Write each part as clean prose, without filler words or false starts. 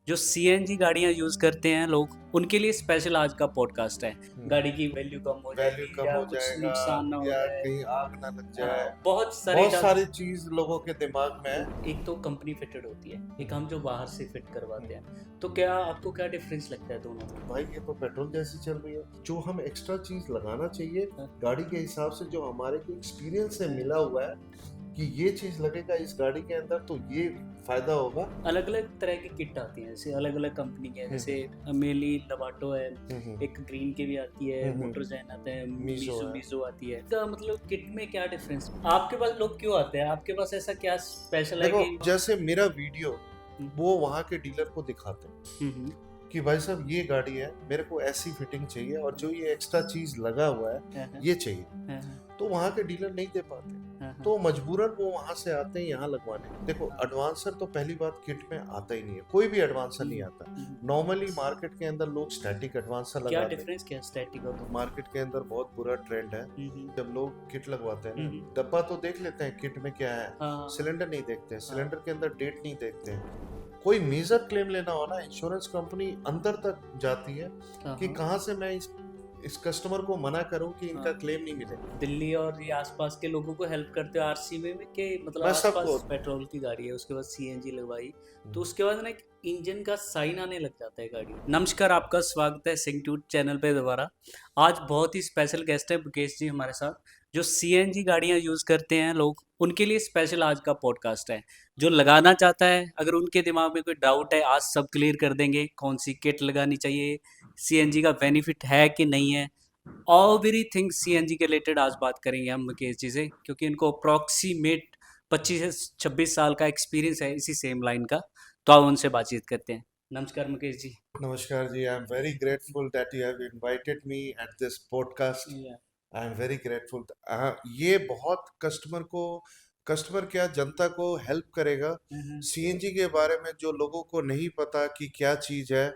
जो सीएनजी गाड़ियाँ यूज़ करते हैं लोग, उनके लिए स्पेशल आज का पॉडकास्ट है। गाड़ी की वैल्यू कम हो वैल्यू जाएगी कम या हो कुछ जाएगा नुकसान ना हो या जाए। कहीं आग ना लग जाए। बहुत सारे बहुत सारी चीज लोगों के दिमाग में है। एक तो कंपनी फिटेड होती है, एक हम जो बाहर से फिट करवाते हैं। तो क्या आपको क्या डिफरेंस लगता है दोनों में? भाई ये तो पेट्रोल जैसी चल रही है। जो हम एक्स्ट्रा चीज लगाना चाहिए गाड़ी के हिसाब से, जो हमारे को एक्सपीरियंस से मिला हुआ है कि ये चीज लगेगा इस गाड़ी के अंदर तो ये फायदा होगा। अलग अलग तरह की किट आती हैं, जैसे अलग अलग कंपनी के हैं, जैसे अमेली लवाटो है, एक ग्रीन की भी आती है, मोटरजैन आता है, मीजो मिजो है। मिजो आती है। इसका मतलब किट में क्या डिफरेंस? आपके पास लोग क्यों आते हैं? आपके पास ऐसा क्या स्पेशल है देखो कि जैसे मेरा वीडियो हम्म, वो वहाँ के डीलर को दिखाते हैं हम्म, कि भाई साहब ये गाड़ी है, मेरे को ऐसी फिटिंग चाहिए और जो ये एक्स्ट्रा चीज लगा हुआ है ये चाहिए, तो वहाँ के डीलर नहीं दे पाते, तो मजबूरन वो वहां से आते हैं यहाँ लगवाने। देखो एडवांसर तो पहली बात किट में आता ही नहीं है, कोई भी एडवांसर नहीं आता। नॉर्मली मार्केट के अंदर लोग स्टैटिक एडवांसर क्या लगाते हैं। डिफरेंस क्या स्टैटिक और मार्केट के अंदर बहुत बुरा ट्रेंड है, जब लोग किट लगवाते हैं ना, डब्बा तो देख लेते हैं किट में क्या है, सिलेंडर नहीं देखते हैं, सिलेंडर के अंदर डेट नहीं देखते हैं। कोई मेजर क्लेम लेना हो ना, इंश्योरेंस कंपनी अंदर तक जाती है कि कहाँ से मैं इस कस्टमर को मना करूं कि इनका क्लेम नहीं मिलेगा। दिल्ली और ये आसपास के लोगों को हेल्प करते हो आरसी में कि मतलब मैं आसपास सबको पेट्रोल की गाड़ी है, उसके बाद सीएनजी लगवाई, तो उसके बाद ना एक इंजन का साइन आने लग जाता है गाड़ी। नमस्कार, आपका स्वागत है सिंह टूट चैनल पे दोबारा। आज बहुत ही स्पेशल गेस्ट है मुकेश जी हमारे साथ, जो सीएनजी गाड़ियां यूज़ करते हैं लोग, उनके लिए स्पेशल आज का पॉडकास्ट है। जो लगाना चाहता है, अगर उनके दिमाग में कोई डाउट है, आज सब क्लियर कर देंगे। कौन सी किट लगानी चाहिए, सीएनजी का बेनिफिट है कि नहीं है, एवरीथिंग सीएनजी के रिलेटेड आज बात करेंगे हम मुकेश जी से, क्योंकि इनको अप्रॉक्सीमेट 25 से 26 साल का एक्सपीरियंस है इसी सेम लाइन का। तो आप उनसे बातचीत करते हैं। नमस्कार मुकेश जी। नमस्कार जी, I am very grateful that you have invited me at this podcast. Yeah I am very grateful. ये बहुत कस्टमर क्या जनता को हेल्प करेगा सीएनजी के बारे में। जो लोगों को नहीं पता कि क्या चीज़ है,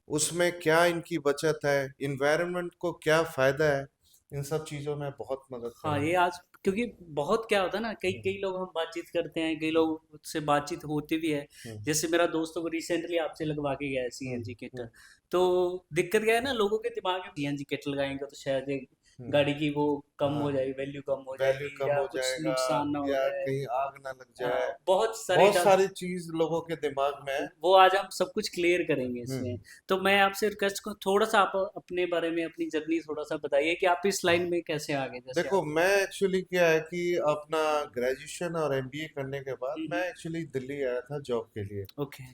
उसमें क्या इनकी बचत है, इन्वायरमेंट को क्या फायदा है, इन सब चीज़ों में बहुत मदद हाँ, ये करेगा। आज क्योंकि बहुत क्या होता है ना, कई कई लोग हम बातचीत करते हैं, कई लोग से बातचीत होती भी है। हम्म, जैसे मेरा दोस्त को रिसेंटली आपसे लगवा के गया है हम्म, सीएनजी किट। हम्म, तो दिक्कत क्या है ना, लोगों के दिमाग में सीएनजी किट लगाएंगे तो शायद ये हम्म, गाड़ी की वो कम हाँ, हो जाएगी, वैल्यू कम हो वैल्यू जाएगी, कम या हो कुछ जाएगा नुकसान ना हो या जाए। कहीं आग ना लग जाए। बहुत सारे बहुत सारी चीज लोगों के दिमाग में है। वो आज हम सब कुछ क्लियर करेंगे इसमें। हम्म। तो मैं आपसे रिक्वेस्ट को थोड़ा सा आप अपने बारे में, अपनी जर्नी थोड़ा सा बताइए कि आप इस लाइन में कैसे आ गए, जैसे देखो आप। मैं एक्चुअली क्या है कि अपना ग्रेजुएशन और एमबीए करने के बाद मैं एक्चुअली दिल्ली आया था जॉब के लिए। ओके।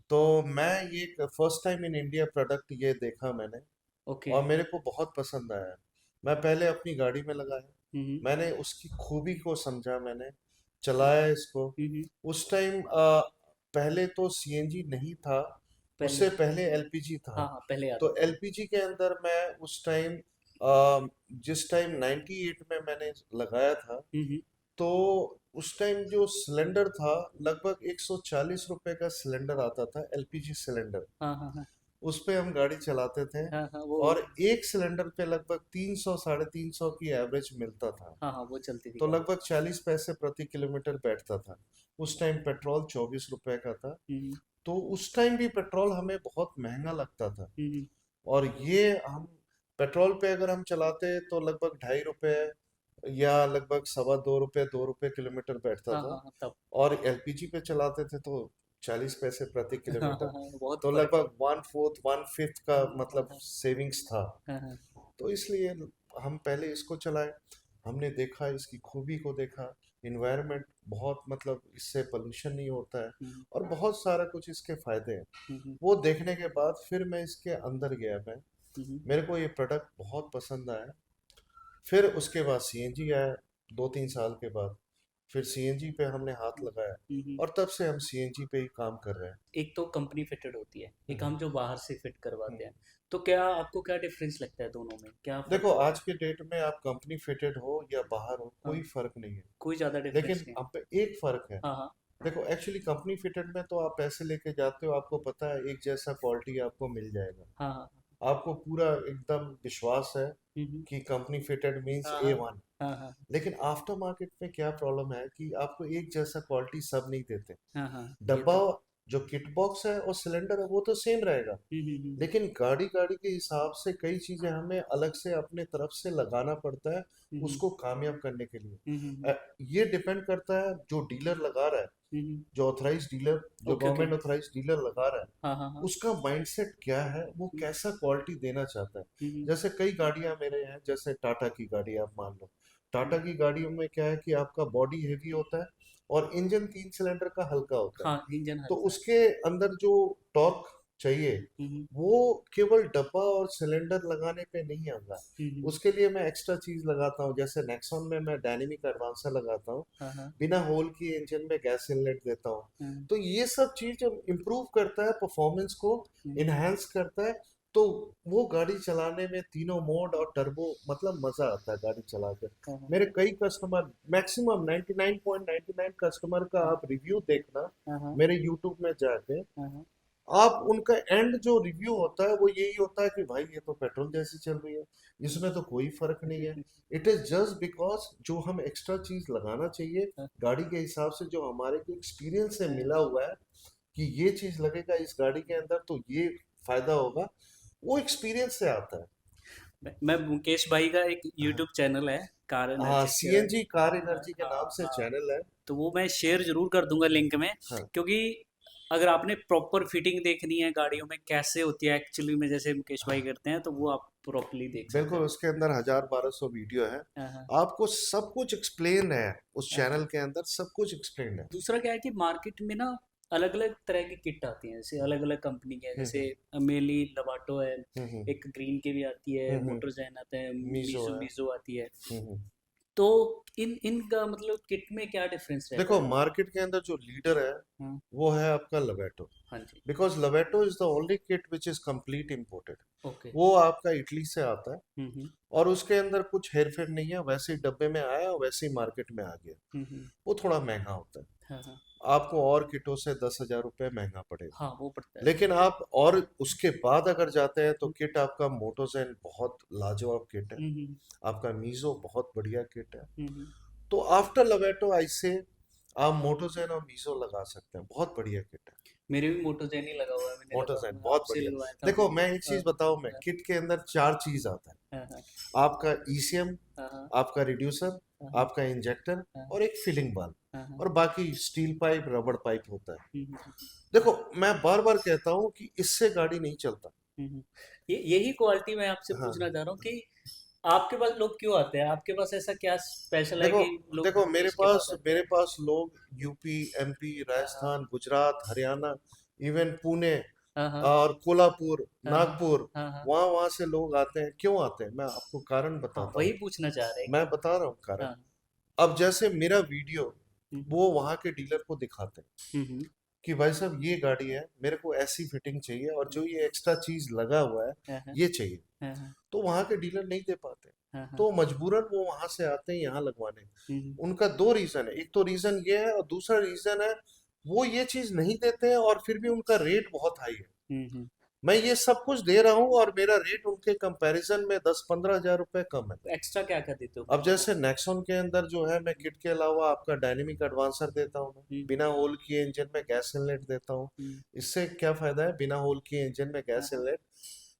तो मैं ये first time in India product ये देखा मैंने ओके। और मेरे को बहुत पसंद आया। मैं पहले अपनी गाड़ी में लगाया, हम्म मैंने उसकी खूबी को समझा, मैंने चलाया इसको। हम्म उस टाइम पहले तो सीएनजी नहीं था, पहले। उससे पहले एलपीजी था। हाँ हाँ, पहले आता तो था। एलपीजी के अंदर मैं उस टाइम जिस टाइम 98 में मैंने लगाया था, हम्म तो उस टाइम जो सिलेंडर था लगभग 140 रुपए का सिलेंडर आता था, एलपीजी सिलेंडर। हाँ हाँ हाँ उस पे हम गाड़ी चलाते थे हाँ हाँ वो। और एक सिलेंडर पे लगभग 300 350 की एवरेज मिलता था। हाँ हाँ, वो चलती थी तो गाड़ी। लगभग 40 पैसे प्रति किलोमीटर बैठता था। उस टाइम पेट्रोल 24 रुपए का था। हम्म तो उस टाइम भी पेट्रोल हमें बहुत महंगा लगता था। हम्म और ये हम पेट्रोल पे अगर हम चलाते तो लगभग 2.5 रुपए या लगभग 2.25 रुपए 2 रुपए किलोमीटर बैठता हाँ था। हाँ हाँ, तब। और एलपीजी पे चलाते थे तो 40 पैसे प्रति हाँ हाँ किलोमीटर। हाँ, बहुत तो फर्क है। लगभग 1/4 1/5 का हाँ हाँ मतलब हाँ सेविंग्स था। हाँ हाँ। तो इसलिए हम पहले इसको चलाए, हमने देखा, इसकी खूबी को देखा। इन्वायरमेंट बहुत मतलब इससे पोल्यूशन नहीं होता है हम्म और बहुत सारा कुछ इसके फायदे हैं। हम्म वो देखने के बाद फिर मैं इसके अंदर गया। मैं हम्म मेरे को ये प्रोडक्ट बहुत पसंद आया। फिर उसके बाद सीएनजी आया 2-3 साल के बाद। फिर सीएनजी पे हमने हाथ लगाया हम्म। और तब से हम सीएनजी पे ही काम कर रहे हैं। एक तो कंपनी फिटेड होती है, एक हम्म, हम जो बाहर से फिट करवाते हम्म। हैं। तो क्या आपको क्या डिफरेंस लगता है दोनों में, क्या देखो फर्क? आज के डेट में आप कंपनी फिटेड हो या बाहर हो हाँ, कोई फर्क नहीं है। कोई ज़्यादा डिफरेंस लेकिन नहीं। अब पे एक फर्क है। हाँ हाँ देखो एक्चुअली कंपनी फिटेड में तो आप पैसे लेके जाते हो, आपको पता है एक जैसा क्वालिटी आपको मिल जाएगा, हाँ हाँ आपको पूरा एकदम विश्वास है हम्म कि कंपनी फिटेड मींस हाँ ए हाँ वन। हाँ हाँ लेकिन आफ्टर मार्केट में क्या प्रॉब्लम है कि आपको एक जैसा क्वालिटी सब नहीं देते। हाँ हाँ, ये डब्बा तो। जो किट बॉक्स है और सिलेंडर है वो तो सेम रहेगा, लेकिन गाड़ी गाड़ी के हिसाब से कई चीजें हमें अलग से अपने तरफ से लगाना पड़ता है उसको कामयाब करने के लिए। ये डिपेंड करता है जो डीलर लगा रहा है, जो ऑथराइज डीलर, जो okay okay. Government authorise dealer लगा रहा है, हाँ हाँ हाँ। उसका माइंडसेट क्या है, वो कैसा क्वालिटी देना चाहता है। जैसे कई गाड़ियां मेरे हैं, जैसे टाटा की गाड़ी आप मान लो, टाटा की गाड़ियों में क्या है कि आपका बॉडी हेवी होता है और इंजन 3 सिलेंडर का हल्का होता है, हाँ, इंजन तो हल्का उसके अंदर जो टॉर्क चाहिए है। वो केवल डब्बा और सिलेंडर लगाने पे नहीं आता, उसके लिए मैं एक्स्ट्रा चीज लगाता हूँ। जैसे नेक्सॉन में मैं डायनेमिक एडवांसर लगाता हूँ, हाँ हाँ बिना होल की इंजन में गैस इनलेट देता हूँ। हाँ, तो ये सब चीज इम्प्रूव करता है परफॉर्मेंस को, इनहेंस करता है। तो वो गाड़ी चलाने में तीनों मोड और टर्बो, मतलब मजा आता है गाड़ी चलाकर। हाँ, हाँ, मेरे कई कस्टमर, मैक्सिमम 99.99 कस्टमर का आप रिव्यू देखना हाँ, हाँ, मेरे यूट्यूब में जाके, हाँ, हाँ, आप उनका एंड जो रिव्यू होता है वो यही होता है कि भाई ये तो पेट्रोल जैसी चल रही है, इसमें तो कोई फर्क नहीं है। इट इज जस्ट बिकॉज जो हम एक्स्ट्रा चीज लगाना चाहिए गाड़ी के हिसाब से, जो हमारे को एक्सपीरियंस से मिला हुआ है कि ये चीज लगेगा इस गाड़ी के अंदर तो ये फायदा होगा, वो एक्सपीरियंस से आता है। मैं मुकेश भाई का एक हाँ, यूट्यूब चैनल है, कार हाँ, एनर्जी का। सीएनजी कार हाँ एनर्जी के नाम हाँ से हाँ, चैनल है। तो वो मैं शेयर जरूर कर दूंगा लिंक में। हाँ, क्योंकि अगर आपने प्रॉपर फिटिंग देखनी है गाड़ियों में कैसे होती है एक्चुअली में, जैसे मुकेश भाई हाँ, करते हैं, तो वो आप प्रॉपरली देख सकते बिल्कुल, हैं। उसके अंदर 1000-1200 वीडियो है, हाँ हाँ आपको सब कुछ एक्सप्लेन है, उस हाँ। चैनल के अंदर सब कुछ एक्सप्लेन है। दूसरा क्या है कि मार्केट में ना अलग अलग तरह की किट आती हैं, जैसे अलग अलग कंपनी के हैं, हम्म, जैसे अमेली लवाटो है, हम्म, एक ग्रीन की भी आती है, हम्म, मोटरजैन आता है, मीशो मीजो है। मीजो आती है। हम्म। तो इनका मतलब किट में क्या डिफरेंस रहता देखो, है? मार्केट के अंदर जो लीडर है हाँ वो है आपका लवेटो, हाँ जी। Because Lovato is the only kit which is complete imported. Okay. वो आपका इटली से आता है हम्म और उसके अंदर कुछ हेर फेर नहीं है, वैसे ही डब्बे में आया और वैसे ही मार्केट में आ गया। हम्म। वो थोड़ा महंगा होता है, हाँ हाँ आपको और किटों से 10,000 रुपये महंगा पड़ेगा। हाँ, वो पड़ता है। लेकिन आप और उसके बाद अगर जाते हैं तो किट आपका मोटोजेन बहुत लाजवाब किट है, हम्म आपका मीजो बहुत बढ़िया किट है। हम्म। तो आफ्टर लवेटो आई से आप मोटोजेन और मीजो लगा सकते हैं, बहुत बढ़िया किट है। मेरे भी मोटोजैन ही लगा हुआ है, मैंने मोटोजेन लगा बहुत आपसे बढ़िया। लगवाया था देखो अभी। मैं एक हाँ चीज बताऊं, मैं हाँ किट के अंदर 4 चीज आता है, हाँ हाँ आपका ईसीएम, हाँ हाँ आपका रिड्यूसर, हाँ हाँ आपका इंजेक्टर हाँ और एक फिलिंग बाल, हाँ हाँ, और बाकी स्टील पाइप रबड़ पाइप होता है। हम्म, हम्म, देखो मैं बार बार कहता हूँ कि इससे गाड़ी नहीं चलता। ये यही क्वालिटी मैं आपसे हाँ, पूछना चाह रहा हूँ कि आपके पास लोग क्यों आते हैं, आपके पास ऐसा क्या स्पेशल है देखो कि लोग देखो मुकेश के पास आते मेरे हैं? पास लोग यूपी, एमपी, हाँ हाँ राजस्थान, गुजरात, हरियाणा, इवन पुणे हाँ हाँ और कोल्हापुर, हाँ हाँ नागपुर, हाँ हाँ वहाँ वहाँ से लोग आते हैं। क्यों आते हैं मैं आपको कारण हाँ, बताता वही हूँ, पूछना चाह रहे हैं मैं कि बता रहा हूँ कारण। हाँ। अब जैसे मेरा वीडियो हम्म वो वहाँ के डीलर को दिखाते हैं हम्म कि भाई साहब ये गाड़ी है, मेरे को ऐसी फिटिंग चाहिए और जो ये एक्स्ट्रा चीज लगा हुआ है हाँ हाँ ये चाहिए, हाँ तो वहाँ के डीलर नहीं दे पाते, हाँ हाँ तो मजबूरन वो वहां से आते हैं यहाँ लगवाने। हम्म उनका दो रीजन है, एक तो रीजन ये है और दूसरा रीजन है वो ये चीज नहीं देते हैं और फिर भी उनका रेट बहुत हाई है। हम्म। मैं ये सब कुछ दे रहा हूँ और मेरा रेट उनके कंपैरिजन में 10-15 हज़ार रुपए कम है। एक्स्ट्रा क्या क्या देते हो अब फिर वो? जैसे नेक्सॉन के अंदर जो है, मैं किट के अलावा आपका डायनेमिक एडवांसर देता हूँ, मैं हम्म बिना होल किए इंजन में गैस इनलेट देता हूँ। हम्म, इससे क्या फायदा है बिना होल किए इंजन में हाँ गैस हाँ इनलेट,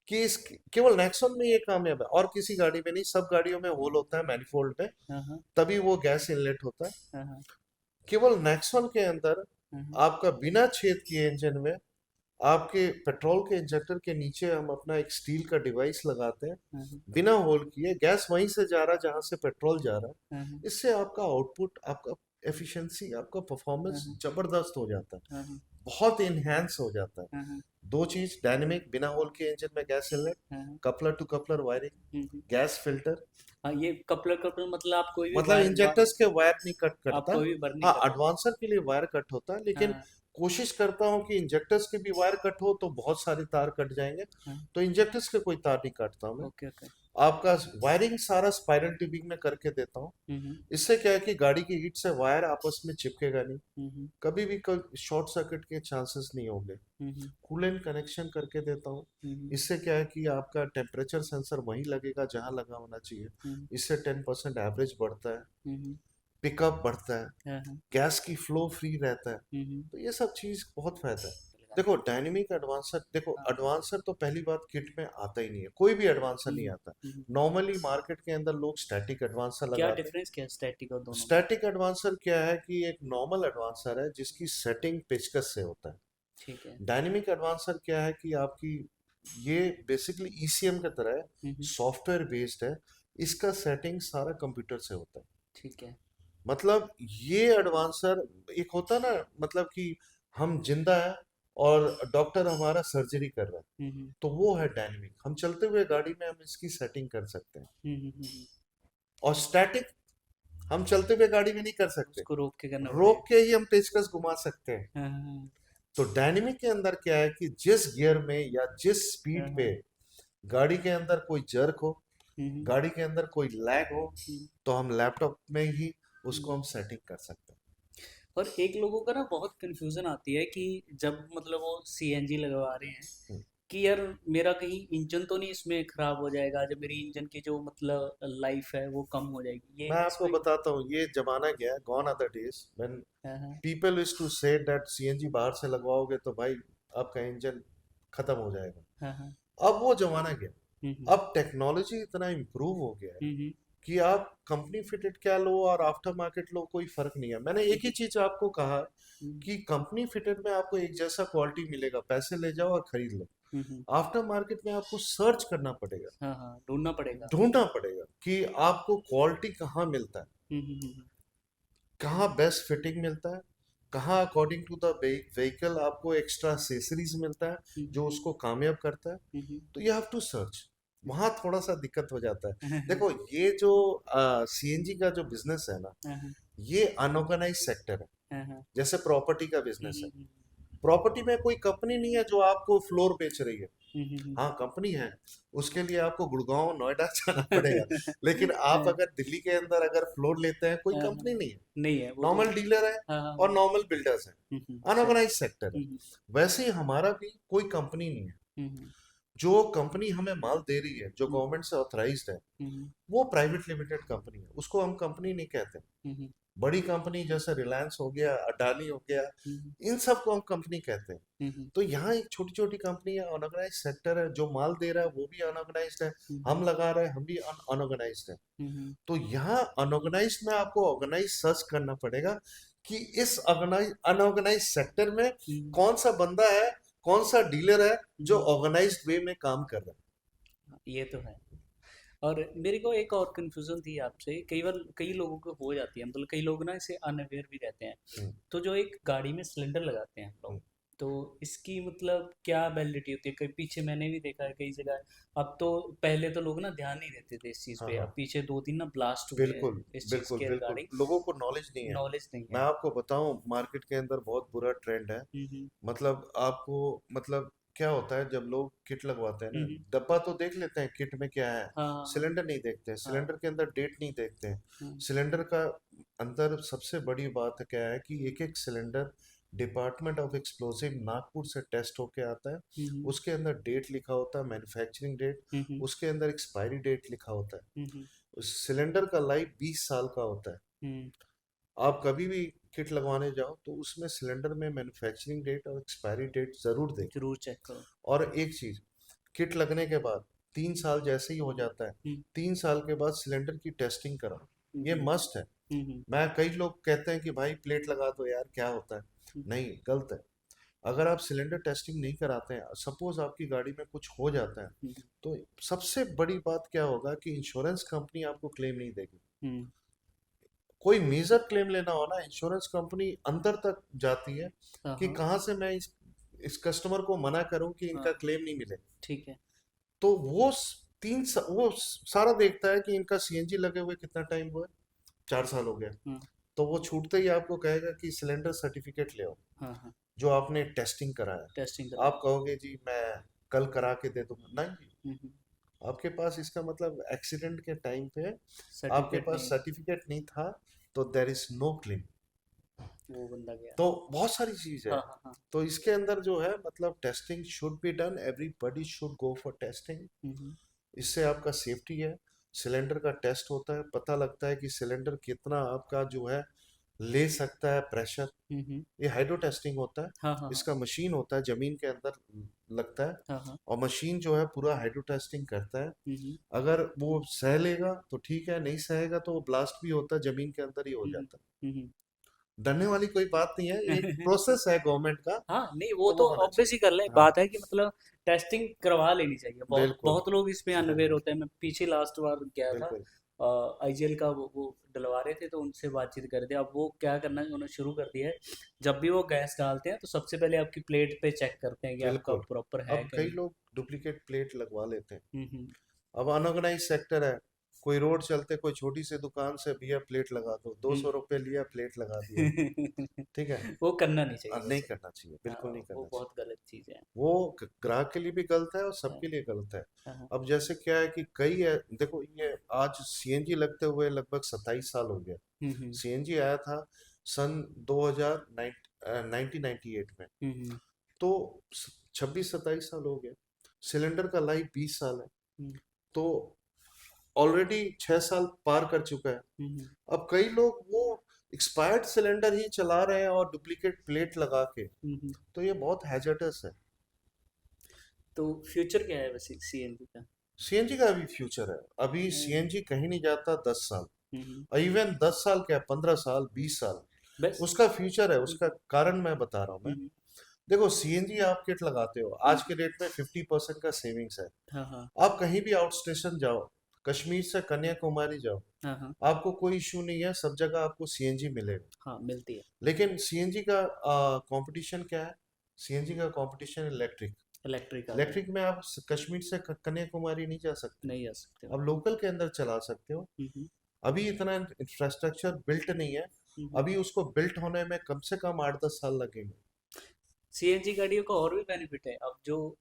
कि इस केवल नेक्सॉन में ये कामयाब है, और किसी गाड़ी में नहीं। सब गाड़ियों में होल होता है मैनिफोल्ड पे, हाँ हाँ तभी वो गैस इनलेट होता है। हाँ हाँ केवल नेक्सॉन के अंदर हाँ आपका बिना छेद किए इंजन में आपके पेट्रोल के इंजेक्टर के नीचे हम अपना एक स्टील का डिवाइस लगाते हैं, हाँ हाँ बिना होल किए गैस वहीं से जा रहा है जहां से पेट्रोल जा रहा हाँ है। इससे आपका आउटपुट, आपका एफिशिएंसी, आपका हाँ परफॉर्मेंस हाँ जबरदस्त हो जाता है, हाँ हाँ बहुत इनहेंस हो जाता है। हाँ हाँ दो चीज, डायनेमिक बिना होल के इंजन में गैस इनलेट, हाँ, coupler to coupler wiring, hmm. Gas filter, हाँ, ये कपलर कपलर मतलब आप कोई भी मतलब इंजेक्टर्स के वायर नहीं कट आप करता। कोई भी भर नहीं हाँ, कर रहे हो। एडवांसर के लिए वायर कट होता है, लेकिन हाँ कोशिश करता हूँ कि इंजेक्टर्स के भी वायर कट हो तो बहुत सारे तार कट जाएंगे, हाँ तो इंजेक्टर्स के कोई तार नहीं काटता हूँ मैं। Okay okay. आपका वायरिंग सारा स्पाइरल ट्यूबिंग में करके देता हूँ। हम्म इससे क्या है कि गाड़ी की हीट से वायर आपस में चिपकेगा नहीं, हम्म कभी भी कोई शॉर्ट सर्किट के चांसेस नहीं होंगे। हम्म कूलेंट कनेक्शन करके देता हूँ। हम्म इससे क्या है कि आपका टेम्परेचर सेंसर वहीं लगेगा जहाँ लगा होना चाहिए, हम्म इससे 10% एवरेज बढ़ता है। हम्म पिकअप बढ़ता है, हाँ, हाँ, गैस की फ्लो फ्री रहता है। हम्म, तो ये सब चीज बहुत फायदा है। देखो डायनेमिक एडवांसर, देखो हाँ, एडवांसर तो पहली बात किट में आता ही नहीं है, कोई भी एडवांसर नहीं हम्म, आता। हम्म। नॉर्मली मार्केट के अंदर लोग स्टैटिक एडवांसर क्या लगाते हैं। डिफरेंस क्या है स्टैटिक और दोनों में? स्टैटिक एडवांसर क्या है कि एक नॉर्मल एडवांसर है जिसकी सेटिंग पेचकस से होता है। ठीक है। डायनेमिक एडवांसर क्या है कि आपकी ये बेसिकली ईसीएम की तरह है, हम्म, सॉफ्टवेयर बेस्ड है। इसका सेटिंग सारा कंप्यूटर से होता है। ठीक है। मतलब ये एडवांसर एक होता है ना, मतलब कि हम जिंदा है और डॉक्टर हमारा सर्जरी कर रहा है, हम्म, तो वो है डायनेमिक। हम चलते हुए गाड़ी में हम इसकी सेटिंग कर सकते हैं। हम्म। और स्टैटिक हम चलते हुए गाड़ी में नहीं कर सकते, उसको रोक के करना रोक पड़ेगा। के ही हम पेचकस घुमा सकते हैं। हाँ, हाँ, तो डायनेमिक के अंदर क्या है कि जिस गियर में या जिस हाँ, स्पीड पे हाँ, गाड़ी के अंदर कोई जर्क हो, हम्म, गाड़ी के अंदर कोई लैग हो, हम्म, तो हम लैपटॉप में ही उसको हम्म। हम सेटिंग कर सकते हैं। और एक लोगों का ना बहुत कंफ्यूजन आती है कि जब मतलब वो सीएनजी लगवा रहे हैं हम्म। कि यार मेरा कहीं इंजन तो नहीं इसमें खराब हो जाएगा, जब मेरी इंजन की जो मतलब लाइफ है वो कम हो जाएगी, ये मैं आपको इसमें। बताता हूँ, ये जमाना गया, gone are the days when हाँ, हाँ, people used to say that CNG बाहर से लगवाओगे तो भाई आपका इंजन खत्म हो जाएगा। हाँ, हाँ, अब वो जमाना हम्म, गया। अब टेक्नोलॉजी इतना इम्प्रूव हो गया है हम्म, कि आप कंपनी फिटेड क्या लो और आफ्टर मार्केट लो, कोई फर्क नहीं है। मैंने एक ही चीज आपको कहा हम्म, कि कंपनी फिटेड में आपको एक जैसा क्वालिटी मिलेगा, पैसे ले जाओ और खरीद लो। आफ्टर मार्केट में आपको सर्च करना पड़ेगा, हाँ, हाँ, ढूंढना पड़ेगा। ढूंढना पड़ेगा कि आपको क्वालिटी कहाँ मिलता है, हम्म, कहाँ बेस्ट फिटिंग मिलता है, कहाँ अकॉर्डिंग टू द व्हीकल आपको एक्स्ट्रा एसेसरीज मिलता है जो हम्म, उसको कामयाब करता है। हम्म, तो यू हैव टू सर्च। वहाँ थोड़ा सा दिक्कत हो जाता है। हम्म, देखो ये जो सीएनजी का जो बिजनेस है ना, हाँ, ये अनऑर्गेनाइज सेक्टर है, हाँ, हाँ, जैसे प्रॉपर्टी का बिजनेस है। हम्म, प्रॉपर्टी में कोई कंपनी नहीं है जो आपको फ्लोर बेच रही है। हम्म, हाँ कंपनी है, उसके लिए आपको गुड़गांव नोएडा जाना पड़ेगा। लेकिन आप हाँ, अगर दिल्ली के अंदर अगर फ्लोर लेते हैं, कोई हाँ, हाँ, कंपनी नहीं है, नहीं है वो तो। नॉर्मल डीलर है हाँ, हाँ, और नॉर्मल बिल्डर्स है। सही। अनऑर्गेनाइज सेक्टर है। हम्म, वैसे ही हमारा भी कोई कंपनी नहीं है। हम्म, जो कंपनी हमें माल दे रही है, जो हम्म, गवर्नमेंट से ऑथराइज्ड है, हम्म, वो प्राइवेट लिमिटेड कंपनी है, उसको हम कंपनी नहीं कहते। हम्म, बड़ी कंपनी जैसे रिलायंस हो गया, अडानी हो गया, हम्म, इन सब को हम कंपनी कहते हैं। हम्म, तो यहाँ एक छोटी छोटी कंपनी है, अनऑर्गेनाइज सेक्टर है। जो माल दे रहा है वो भी अनऑर्गेनाइज्ड है, हम लगा रहे हैं हम भी अनऑर्गेनाइज्ड है। हम्म, तो यहाँ अनऑर्गेनाइज में आपको ऑर्गेनाइज सर्च करना पड़ेगा कि इस अनऑर्गेनाइज सेक्टर में हम्म, कौन सा बंदा है, कौन सा डीलर है जो हम्म, ऑर्गेनाइज्ड वे में काम कर रहा ये तो है। और मेरे को एक और कन्फ्यूज़न थी आपसे, कई बार कई लोगों को हो जाती है, मतलब कई लोग ना इसे अनअवेयर भी रहते हैं। है। तो जो एक गाड़ी में सिलेंडर लगाते हैं हम लोग, हम्म, तो इसकी मतलब क्या वैलिडिटी होती है? कई पीछे मैंने भी देखा है कई जगह। अब तो पहले तो लोग ना ध्यान नहीं देते थे इस चीज़ हाँ पे, अब हाँ, पीछे 2-3 ना ब्लास्ट हुए हैं बिल्कुल इस चीज़ बिल्कुल के बिल्कुल, रिगार्डिंग। लोगों को नॉलेज नहीं है। नॉलेज नहीं मैं है। आपको बताऊं, मार्केट के अंदर बहुत बुरा ट्रेंड है। हुँ, मतलब आपको, मतलब क्या होता है जब लोग किट लगवाते हैं हुँ, ना, डब्बा तो देख लेते हैं किट में क्या है, हाँ, सिलेंडर नहीं देखते हैं, हाँ, सिलेंडर के अंदर डेट नहीं देखते हैं। हाँ, सिलेंडर का अंदर सबसे बड़ी बात क्या है कि एक एक cylinder department of explosive Nagpur से टेस्ट होके आता है। हुँ, हुँ, उसके अंदर डेट लिखा होता है, मैन्युफैक्चरिंग डेट, हुँ, हुँ, उसके अंदर एक्सपायरी डेट लिखा होता है। हुँ, हुँ, उस सिलेंडर का लाइफ 20 साल का होता है। हुँ, आप कभी भी किट लगवाने जाओ तो उसमें सिलेंडर में मैन्युफैक्चरिंग डेट और एक्सपायरी डेट जरूर देखो। ज़रूर चेक करो। और एक चीज, किट लगने के बाद 3 साल जैसे ही हो जाता है, हुँ, 3 साल के बाद सिलेंडर की टेस्टिंग कराओ। हुँ, ये हुँ, मस्ट है। हुँ, हुँ, मैं, कई लोग कहते हैं कि भाई प्लेट लगा दो यार, क्या होता है। हुँ, नहीं, गलत है। अगर आप सिलेंडर टेस्टिंग नहीं कराते हैं, सपोज आपकी गाड़ी में कुछ हो जाता है, हुँ, तो सबसे बड़ी बात क्या होगा कि इंश्योरेंस कंपनी आपको क्लेम नहीं देगी। हुँ, कोई मेजर क्लेम लेना हो ना, इंश्योरेंस कंपनी अंदर तक जाती है हाँ, कि हाँ, कहाँ से मैं इस कस्टमर को मना करूं कि हाँ, इनका क्लेम नहीं मिले। ठीक है। तो वो वो सारा देखता है कि इनका सीएनजी लगे हुए कितना टाइम हुआ है, 4 साल हो गया। हुँ, तो वो छूटते ही आपको कहेगा कि सिलेंडर सर्टिफिकेट ले आओ हाँ, हाँ, जो आपने टेस्टिंग कराया। टेस्टिंग कराई। आप कहोगे जी मैं कल करा के दे दूंगा, नहीं जी। हुँ, हुँ, आपके पास, इसका मतलब एक्सीडेंट के टाइम पे आपके सर्टिफ़िकेट पास नहीं है, सर्टिफिकेट नहीं था, तो देर इज नो क्लेम। वो बंदा गया। तो बहुत सारी चीज है। हाँ, हाँ, हाँ। तो इसके अंदर जो है, मतलब testing should be done, everybody should go for testing. Hmm, hmm, इससे आपका सेफ्टी है। सिलेंडर का टेस्ट होता है, पता लगता है कि सिलेंडर कितना आपका जो है ले सकता है प्रेशर। ये हाइड्रो टेस्टिंग होता है। हाँ, हाँ, हाँ। इसका मशीन होता है, जमीन के अंदर लगता है, हाँ, हाँ। और मशीन जो है पूरा हाइड्रो टेस्टिंग करता है। हुँ, अगर वो सह लेगा तो ठीक है, नहीं सहेगा तो वो ब्लास्ट भी होता है, जमीन के अंदर ही हो हुँ, जाता हुँ, हुँ। है। डरने वाली कोई बात नहीं है, एक प्रोसेस है गवर्नमेंट का, हाँ, नहीं वो तो तो वो होना ऑब्वियस ही कर ले चाहिए। हाँ, बात है कि मतलब टेस्टिंग करवा लेनी चाहिए। बहुत बिल्कुल बहुत लोग इसमें अनअवेयर होते हैं। मैं पीछे लास्ट बार गया था, बिल्कुल। आईजीएल का वो डलवा रहे थे, तो उनसे बातचीत कर रहे थे। अब वो क्या करना है, उन्होंने शुरू कर दिया है, जब भी वो गैस डालते हैं तो सबसे पहले आपकी प्लेट पे चेक करते हैं कि आपका बिल्कुल। प्रॉपर है अब कि कई नहीं। लोग डुप्लीकेट प्लेट लगवा लेते हैं। हुँ, हुँ। अब अनऑर्गेनाइज सेक्टर है, कोई रोड चलते कोई छोटी सी दुकान से, भैया प्लेट लगा दो, हुँ। 200 रुपये लिया, प्लेट लगा दिया। ठीक है। वो करना नहीं चाहिए नहीं वैसे। करना चाहिए, हाँ, बिल्कुल नहीं वो करना चाहिए। बहुत गलत चीज़ है। वो ग्राहक के लिए भी गलत है और हाँ, सबके लिए गलत है। हाँ, हाँ। अब जैसे क्या है कि कई है, देखो ये आज सीएनजी लगते हुए लगभग 27 साल हो गया। हुँ, हुँ। सीएनजी आया था सन 1998 में, हुँ, हुँ। तो 26-27 साल हो गया। सिलेंडर का लाइफ 20 साल है, हुँ, तो ऑलरेडी 6 साल पार कर चुका है। हुँ, हुँ। अब कई लोग वो एक्सपायर्ड सिलेंडर ही चला रहे हैं और डुप्लीकेट प्लेट लगा के, हुँ, हुँ। तो ये बहुत हैजर्डस है। तो फ्यूचर क्या है वैसे सीएनजी का? सीएनजी का अभी फ्यूचर है, अभी हुँ, सीएनजी कहीं नहीं जाता 10 साल, हुँ, हुँ। और इवन 10 साल क्या, 15 साल, 20 साल बस उसका फ्यूचर है। हुँ, उसका कारण मैं बता रहा हूँ हुँ, मैं। हुँ, देखो सीएनजी आप किट लगाते हो, हुँ। आज के डेट में 50% का सेविंग्स है। हाँ, हाँ। आप कहीं भी आउट स्टेशन जाओ, कश्मीर से कन्याकुमारी जाओ, हाँ, हाँ। आपको कोई इशू नहीं है, सब जगह आपको सीएनजी मिलेगा। हाँ, मिलती है। लेकिन सीएनजी का कंपटीशन क्या है? सीएनजी का कंपटीशन इलेक्ट्रिक। इलेक्ट्रिक आ गया। इलेक्ट्रिक में आप कश्मीर से कन्याकुमारी नहीं जा सकते, नहीं आ सकते हो। अब लोकल के अंदर चला सकते हो। हुँ, हुँ। अभी इतना इंफ्रास्ट्रक्चर बिल्ट नहीं है, हुँ, हुँ। अभी उसको बिल्ट होने में कम से कम 8-10 साल लगेंगे। सीएनजी गाड़ियों का और भी बेनिफिट है। अब जो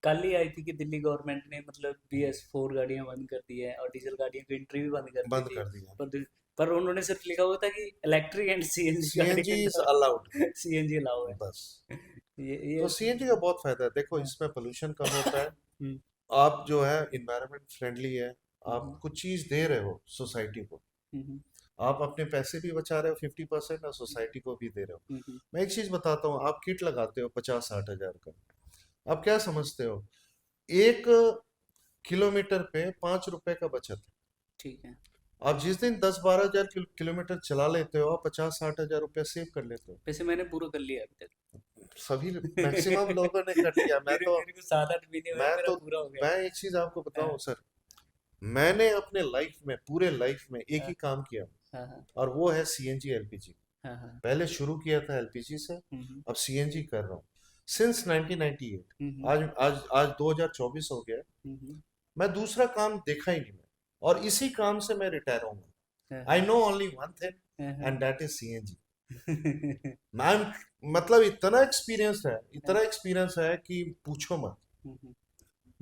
कल ही आई थी कि दिल्ली गवर्नमेंट ने मतलब BS4 गाड़ियाँ बंद कर दी है और डीजल गाड़ियों की एंट्री भी बंद कर दी बंद थी। कर दिया। पर उन्होंने सिर्फ लिखा हुआ था कि इलेक्ट्रिक एंड सीएनजी गाड़ी के सीएनजी इज अलाउड, अंदर सीएनजी अलाउ है। बस। ये तो सीएनजी का बहुत फायदा है, देखो हाँ, इसमें पोल्यूशन कम होता है, हुँ, आप जो है इन्वायरमेंट फ्रेंडली है, हुँ, आप हुँ, कुछ चीज दे रहे हो सोसाइटी को, हुँ, हुँ, आप अपने पैसे भी बचा रहे हो 50% और सोसाइटी को भी दे रहे हो। हुँ, हुँ। मैं एक चीज बताता हूँ, आप किट लगाते हो 50-60 हजार का, आप क्या समझते हो, 1 किलोमीटर पे 5 रुपए का बचत है। ठीक है। आप जिस दिन 10-12 हजार किलोमीटर चला लेते हो, आप 50-60 हजार रुपया सेव कर लेते हो। वैसे मैंने पूरा कर लिया अभी सभी मैक्सिमम तक। लोगों ने कर लिया। मेरे को 7-8 महीने हुए हैं, मैं मेरा तो पूरा हो गया। मैं एक चीज आपको हाँ, बताऊं सर, मैंने अपने लाइफ में, पूरे लाइफ में एक हाँ, ही काम किया, हाँ, हाँ, और वो है सीएनजी एलपीजी। हाँ, हाँ। पहले शुरू किया था एलपीजी से, हुँ, हुँ, अब सीएनजी कर रहा हूँ सिंस 1998। हुँ, हुँ, आज 2024 हो गया, हुँ, हुँ। मैं दूसरा काम देखा ही नहीं मैं, और इसी काम से मैं रिटायर हाँ, होऊंगा। आई हाँ, नो ओनली वन थिंग, हाँ, हाँ। And that is CNG. Ma'am, मतलब इतना एक्सपीरियंस है, हाँ, इतना एक्सपीरियंस है कि पूछो मत। हुँ, हुँ।